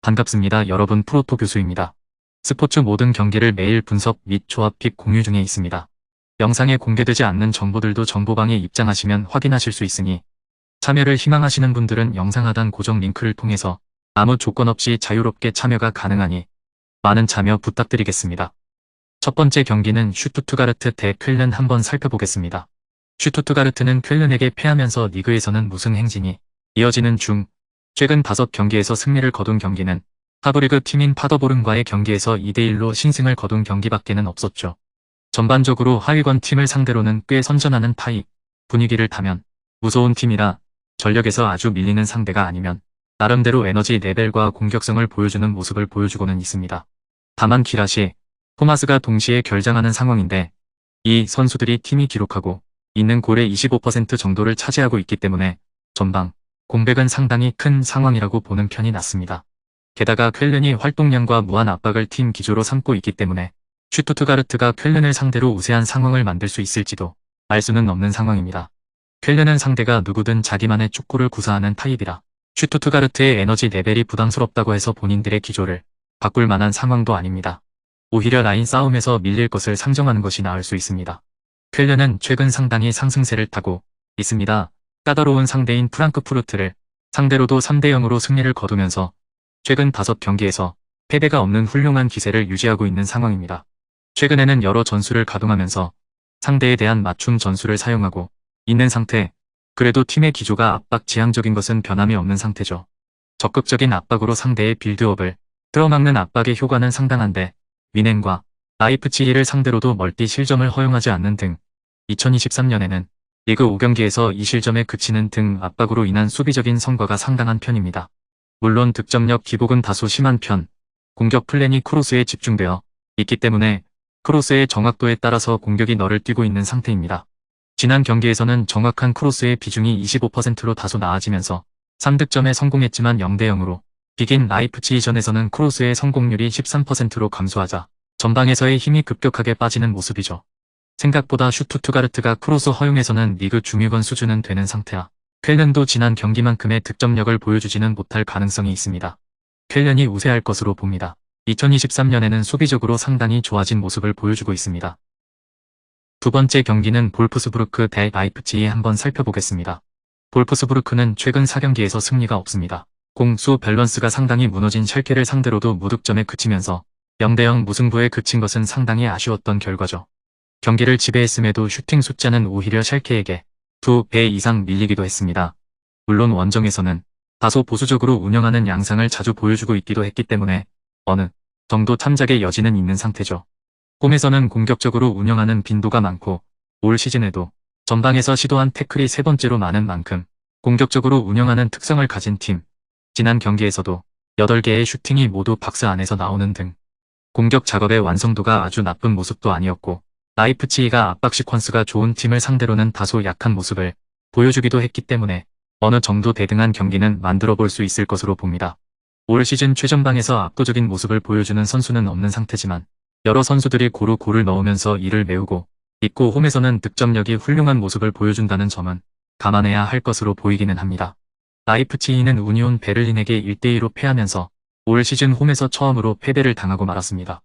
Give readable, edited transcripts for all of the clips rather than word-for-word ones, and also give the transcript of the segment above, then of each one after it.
반갑습니다. 여러분, 프로토 교수입니다. 스포츠 모든 경기를 매일 분석 및 조합 픽 공유 중에 있습니다. 영상에 공개되지 않는 정보들도 정보방에 입장하시면 확인하실 수 있으니 참여를 희망하시는 분들은 영상 하단 고정 링크를 통해서 아무 조건 없이 자유롭게 참여가 가능하니 많은 참여 부탁드리겠습니다. 첫 번째 경기는 슈투트가르트 대 쾰른 한번 살펴보겠습니다. 슈투트가르트는 쾰른에게 패하면서 리그에서는 무승 행진이 이어지는 중 최근 5경기에서 승리를 거둔 경기는 하브리그 팀인 파더보른과의 경기에서 2대1로 신승을 거둔 경기밖에는 없었죠. 전반적으로 하위권 팀을 상대로는 꽤 선전하는 타입, 분위기를 타면 무서운 팀이라 전력에서 아주 밀리는 상대가 아니면 나름대로 에너지 레벨과 공격성을 보여주는 모습을 보여주고는 있습니다. 다만 기라시, 토마스가 동시에 결장하는 상황인데 이 선수들이 팀이 기록하고 있는 골의 25% 정도를 차지하고 있기 때문에 전방 공백은 상당히 큰 상황이라고 보는 편이 낫습니다. 게다가 쾰른이 활동량과 무한 압박을 팀 기조로 삼고 있기 때문에 슈투트가르트가 쾰른을 상대로 우세한 상황을 만들 수 있을지도 알 수는 없는 상황입니다. 쾰른은 상대가 누구든 자기만의 축구를 구사하는 타입이라 슈투트가르트의 에너지 레벨이 부담스럽다고 해서 본인들의 기조를 바꿀 만한 상황도 아닙니다. 오히려 라인 싸움에서 밀릴 것을 상정하는 것이 나을 수 있습니다. 쾰른은 최근 상당히 상승세를 타고 있습니다. 까다로운 상대인 프랑크푸르트를 상대로도 3대0으로 승리를 거두면서 최근 5경기에서 패배가 없는 훌륭한 기세를 유지하고 있는 상황입니다. 최근에는 여러 전술을 가동하면서 상대에 대한 맞춤 전술을 사용하고 있는 상태, 그래도 팀의 기조가 압박 지향적인 것은 변함이 없는 상태죠. 적극적인 압박으로 상대의 빌드업을 틀어막는 압박의 효과는 상당한데 위넨과 라이프치히를 상대로도 멀티 실점을 허용하지 않는 등 2023년에는 리그 5경기에서 2실점에 그치는 등 압박으로 인한 수비적인 성과가 상당한 편입니다. 물론 득점력 기복은 다소 심한 편, 공격 플랜이 크로스에 집중되어 있기 때문에 크로스의 정확도에 따라서 공격이 널을 뛰고 있는 상태입니다. 지난 경기에서는 정확한 크로스의 비중이 25%로 다소 나아지면서 3득점에 성공했지만 0대0으로 비긴 라이프치히전에서는 크로스의 성공률이 13%로 감소하자 전방에서의 힘이 급격하게 빠지는 모습이죠. 생각보다 슈투트가르트가 크로스 허용에서는 리그 중위권 수준은 되는 상태라 쾰른도 지난 경기만큼의 득점력을 보여주지는 못할 가능성이 있습니다. 쾰른이 우세할 것으로 봅니다. 2023년에는 수비적으로 상당히 좋아진 모습을 보여주고 있습니다. 두 번째 경기는 볼프스부르크 대 라이프치히 한번 살펴보겠습니다. 볼프스부르크는 최근 4경기에서 승리가 없습니다. 공수 밸런스가 상당히 무너진 샬케를 상대로도 무득점에 그치면서 0대0 무승부에 그친 것은 상당히 아쉬웠던 결과죠. 경기를 지배했음에도 슈팅 숫자는 오히려 샬케에게 2배 이상 밀리기도 했습니다. 물론 원정에서는 다소 보수적으로 운영하는 양상을 자주 보여주고 있기도 했기 때문에 어느 정도 참작의 여지는 있는 상태죠. 홈에서는 공격적으로 운영하는 빈도가 많고 올 시즌에도 전방에서 시도한 태클이 3번째로 많은 만큼 공격적으로 운영하는 특성을 가진 팀, 지난 경기에서도 8개의 슈팅이 모두 박스 안에서 나오는 등 공격 작업의 완성도가 아주 나쁜 모습도 아니었고 라이프치히가 압박 시퀀스가 좋은 팀을 상대로는 다소 약한 모습을 보여주기도 했기 때문에 어느 정도 대등한 경기는 만들어 볼 수 있을 것으로 봅니다. 올 시즌 최전방에서 압도적인 모습을 보여주는 선수는 없는 상태지만 여러 선수들이 고루 골을 넣으면서 이를 메우고 있고 홈에서는 득점력이 훌륭한 모습을 보여준다는 점은 감안해야 할 것으로 보이기는 합니다. 라이프치히는 우니온 베를린에게 1대2로 패하면서 올 시즌 홈에서 처음으로 패배를 당하고 말았습니다.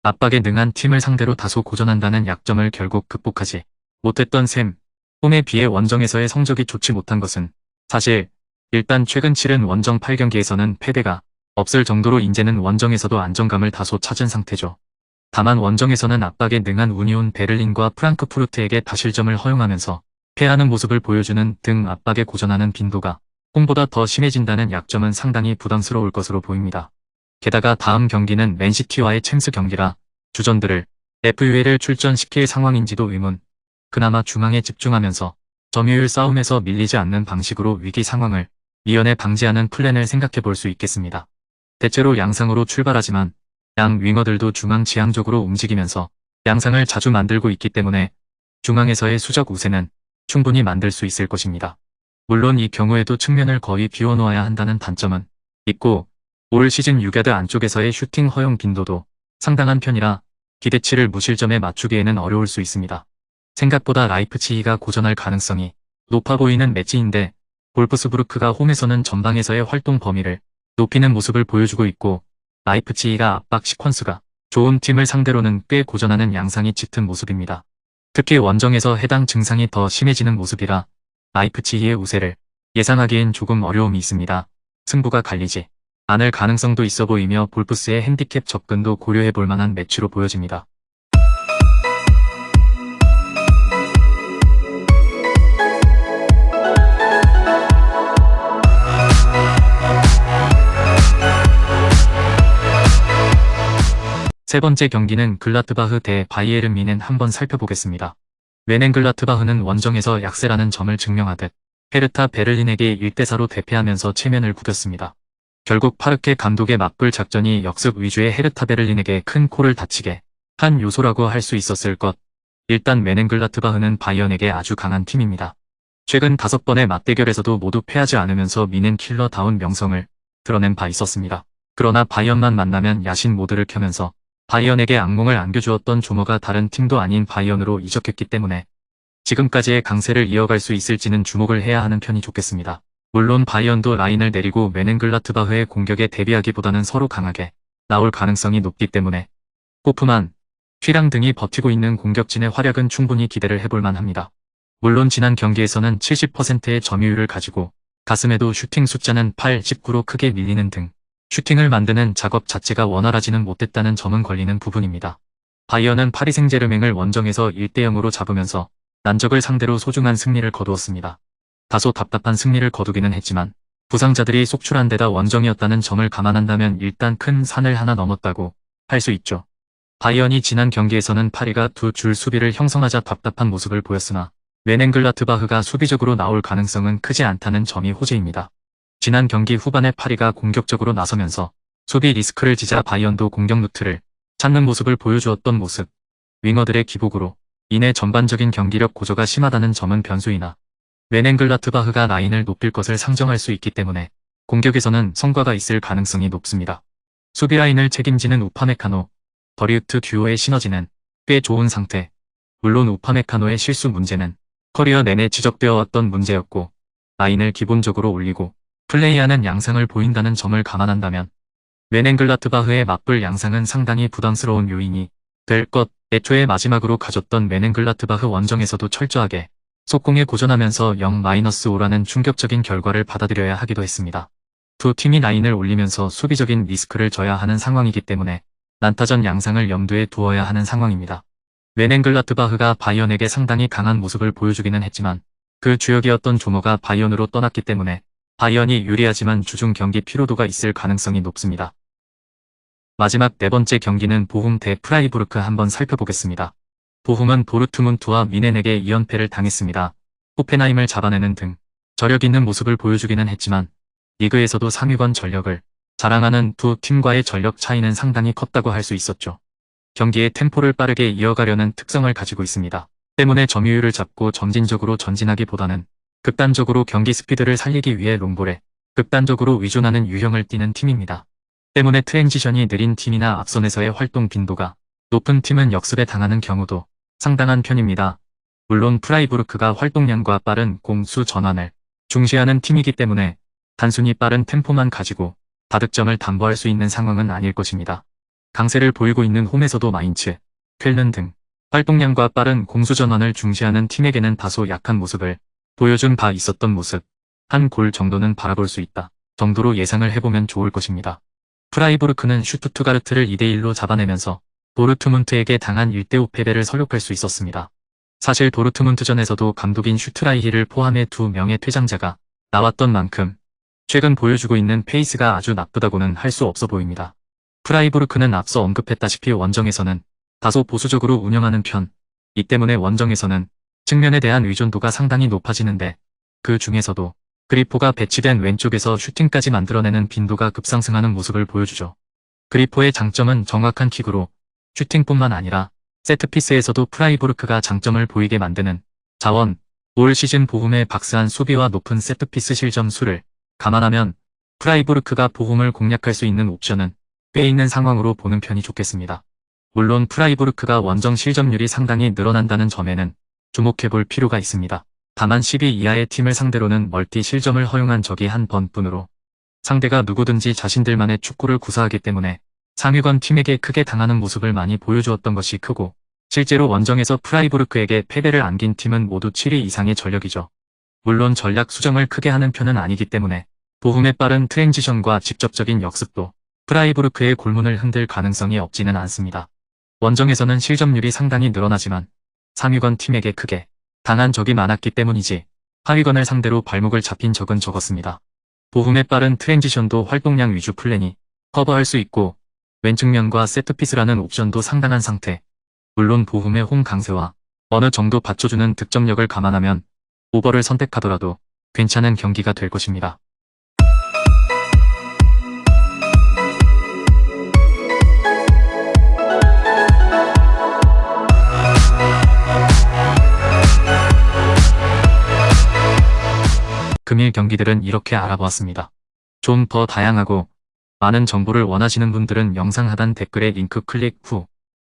압박에 능한 팀을 상대로 다소 고전한다는 약점을 결국 극복하지 못했던 셈, 홈에 비해 원정에서의 성적이 좋지 못한 것은 사실 일단 최근 치른 원정 8경기에서는 패배가 없을 정도로 이제는 원정에서도 안정감을 다소 찾은 상태죠. 다만 원정에서는 압박에 능한 우니온 베를린과 프랑크푸르트에게 다실점을 허용하면서 패하는 모습을 보여주는 등 압박에 고전하는 빈도가 홈보다 더 심해진다는 약점은 상당히 부담스러울 것으로 보입니다. 게다가 다음 경기는 맨시티와의 챔스 경기라 주전들을 FUL을 출전시킬 상황인지도 의문, 그나마 중앙에 집중하면서 점유율 싸움에서 밀리지 않는 방식으로 위기 상황을 미연에 방지하는 플랜을 생각해 볼 수 있겠습니다. 대체로 양상으로 출발하지만 양 윙어들도 중앙 지향적으로 움직이면서 양상을 자주 만들고 있기 때문에 중앙에서의 수적 우세는 충분히 만들 수 있을 것입니다. 물론 이 경우에도 측면을 거의 비워놓아야 한다는 단점은 있고 올 시즌 유게드 안쪽에서의 슈팅 허용 빈도도 상당한 편이라 기대치를 무실점에 맞추기에는 어려울 수 있습니다. 생각보다 라이프치히가 고전할 가능성이 높아 보이는 매치인데 볼프스부르크가 홈에서는 전방에서의 활동 범위를 높이는 모습을 보여주고 있고 라이프치히가 압박 시퀀스가 좋은 팀을 상대로는 꽤 고전하는 양상이 짙은 모습입니다. 특히 원정에서 해당 증상이 더 심해지는 모습이라 라이프치히의 우세를 예상하기엔 조금 어려움이 있습니다. 승부가 갈리지 않을 가능성도 있어 보이며 볼프스의 핸디캡 접근도 고려해 볼 만한 매치로 보여집니다. 세 번째 경기는 글라트바흐 대 바이에른 뮌헨 한번 살펴보겠습니다. 뮌헨글라트바흐는 원정에서 약세라는 점을 증명하듯 헤르타 베를린에게 1대4로 대패하면서 체면을 구겼습니다. 결국 파르케 감독의 맞불 작전이 역습 위주의 헤르타 베를린에게 큰 코를 다치게 한 요소라고 할 수 있었을 것. 일단 뮌헨글라트바흐는 바이언에게 아주 강한 팀입니다. 최근 5번의 맞대결에서도 모두 패하지 않으면서 뮌헨 킬러다운 명성을 드러낸 바 있었습니다. 그러나 바이언만 만나면 야신 모드를 켜면서 바이언에게 악몽을 안겨주었던 조머가 다른 팀도 아닌 바이언으로 이적했기 때문에 지금까지의 강세를 이어갈 수 있을지는 주목을 해야 하는 편이 좋겠습니다. 물론 바이언도 라인을 내리고 뮌헨글라트바흐의 공격에 대비하기보다는 서로 강하게 나올 가능성이 높기 때문에 호프만, 휘랑 등이 버티고 있는 공격진의 활약은 충분히 기대를 해볼 만합니다. 물론 지난 경기에서는 70%의 점유율을 가지고 가슴에도 슈팅 숫자는 8, 19로 크게 밀리는 등 슈팅을 만드는 작업 자체가 원활하지는 못했다는 점은 걸리는 부분입니다. 바이언은 파리 생제르맹을 원정에서 1대0으로 잡으면서 난적을 상대로 소중한 승리를 거두었습니다. 다소 답답한 승리를 거두기는 했지만 부상자들이 속출한 데다 원정이었다는 점을 감안한다면 일단 큰 산을 하나 넘었다고 할 수 있죠. 바이언이 지난 경기에서는 파리가 두 줄 수비를 형성하자 답답한 모습을 보였으나 뮌헨글라트바흐가 수비적으로 나올 가능성은 크지 않다는 점이 호재입니다. 지난 경기 후반에 파리가 공격적으로 나서면서 수비 리스크를 지자 바이언도 공격 루트를 찾는 모습을 보여주었던 모습, 윙어들의 기복으로 인해 전반적인 경기력 고조가 심하다는 점은 변수이나 뮌헨글라트바흐가 라인을 높일 것을 상정할 수 있기 때문에 공격에서는 성과가 있을 가능성이 높습니다. 수비 라인을 책임지는 우파메카노, 더리우트 듀오의 시너지는 꽤 좋은 상태. 물론 우파메카노의 실수 문제는 커리어 내내 지적되어 왔던 문제였고 라인을 기본적으로 올리고 플레이하는 양상을 보인다는 점을 감안한다면 뮌헨글라트바흐의 맞불 양상은 상당히 부담스러운 요인이 될 것. 애초에 마지막으로 가졌던 뮌헨글라트바흐 원정에서도 철저하게 속공에 고전하면서 0-5라는 충격적인 결과를 받아들여야 하기도 했습니다. 두 팀이 라인을 올리면서 수비적인 리스크를 져야 하는 상황이기 때문에 난타전 양상을 염두에 두어야 하는 상황입니다. 뮌헨글라트바흐가 바이언에게 상당히 강한 모습을 보여주기는 했지만 그 주역이었던 조머가 바이언으로 떠났기 때문에 바이언이 유리하지만 주중 경기 피로도가 있을 가능성이 높습니다. 마지막 네 번째 경기는 보훔 대 프라이부르크 한번 살펴보겠습니다. 보훔은 도르트문트와 뮌헨에게 2연패를 당했습니다. 호펜하임을 잡아내는 등 저력 있는 모습을 보여주기는 했지만 리그에서도 상위권 전력을 자랑하는 두 팀과의 전력 차이는 상당히 컸다고 할 수 있었죠. 경기의 템포를 빠르게 이어가려는 특성을 가지고 있습니다. 때문에 점유율을 잡고 점진적으로 전진하기보다는 극단적으로 경기 스피드를 살리기 위해 롱볼에 극단적으로 의존하는 유형을 띠는 팀입니다. 때문에 트랜지션이 느린 팀이나 앞선에서의 활동 빈도가 높은 팀은 역습에 당하는 경우도 상당한 편입니다. 물론 프라이부르크가 활동량과 빠른 공수 전환을 중시하는 팀이기 때문에 단순히 빠른 템포만 가지고 다득점을 담보할 수 있는 상황은 아닐 것입니다. 강세를 보이고 있는 홈에서도 마인츠, 쾰른 등 활동량과 빠른 공수 전환을 중시하는 팀에게는 다소 약한 모습을 보여준 바 있었던 모습, 한 골 정도는 바라볼 수 있다 정도로 예상을 해보면 좋을 것입니다. 프라이부르크는 슈투트가르트를 2대1로 잡아내면서 도르트문트에게 당한 1대5 패배를 설욕할 수 있었습니다. 사실 도르트문트전에서도 감독인 슈트라이히를 포함해 2명의 퇴장자가 나왔던 만큼 최근 보여주고 있는 페이스가 아주 나쁘다고는 할 수 없어 보입니다. 프라이부르크는 앞서 언급했다시피 원정에서는 다소 보수적으로 운영하는 편, 이 때문에 원정에서는 측면에 대한 의존도가 상당히 높아지는데 그 중에서도 그리포가 배치된 왼쪽에서 슈팅까지 만들어내는 빈도가 급상승하는 모습을 보여주죠. 그리포의 장점은 정확한 킥으로 슈팅뿐만 아니라 세트피스에서도 프라이부르크가 장점을 보이게 만드는 자원, 올 시즌 보훔의 박스한 수비와 높은 세트피스 실점 수를 감안하면 프라이부르크가 보훔을 공략할 수 있는 옵션은 꽤 있는 상황으로 보는 편이 좋겠습니다. 물론 프라이부르크가 원정 실점률이 상당히 늘어난다는 점에는 주목해볼 필요가 있습니다. 다만 10위 이하의 팀을 상대로는 멀티 실점을 허용한 적이 한 번뿐으로 상대가 누구든지 자신들만의 축구를 구사하기 때문에 상위권 팀에게 크게 당하는 모습을 많이 보여주었던 것이 크고, 실제로 원정에서 프라이부르크에게 패배를 안긴 팀은 모두 7위 이상의 전력이죠. 물론 전략 수정을 크게 하는 편은 아니기 때문에 보훔의 빠른 트랜지션과 직접적인 역습도 프라이부르크의 골문을 흔들 가능성이 없지는 않습니다. 원정에서는 실점률이 상당히 늘어나지만 상위권 팀에게 크게 당한 적이 많았기 때문이지 하위권을 상대로 발목을 잡힌 적은 적었습니다. 보훔의 빠른 트랜지션도 활동량 위주 플랜이 커버할 수 있고, 왼측면과 세트피스라는 옵션도 상당한 상태. 물론 보훔의 홈 강세와 어느 정도 받쳐주는 득점력을 감안하면 오버를 선택하더라도 괜찮은 경기가 될 것입니다. 금일 경기들은 이렇게 알아보았습니다. 좀 더 다양하고 많은 정보를 원하시는 분들은 영상 하단 댓글에 링크 클릭 후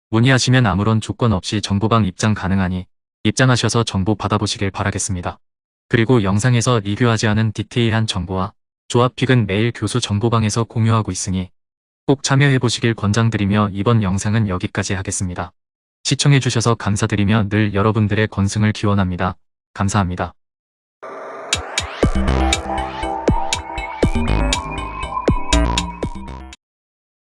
문의하시면 아무런 조건 없이 정보방 입장 가능하니 입장하셔서 정보 받아보시길 바라겠습니다. 그리고 영상에서 리뷰하지 않은 디테일한 정보와 조합픽은 매일 교수 정보방에서 공유하고 있으니 꼭 참여해보시길 권장드리며 이번 영상은 여기까지 하겠습니다. 시청해주셔서 감사드리며 늘 여러분들의 건승을 기원합니다. 감사합니다.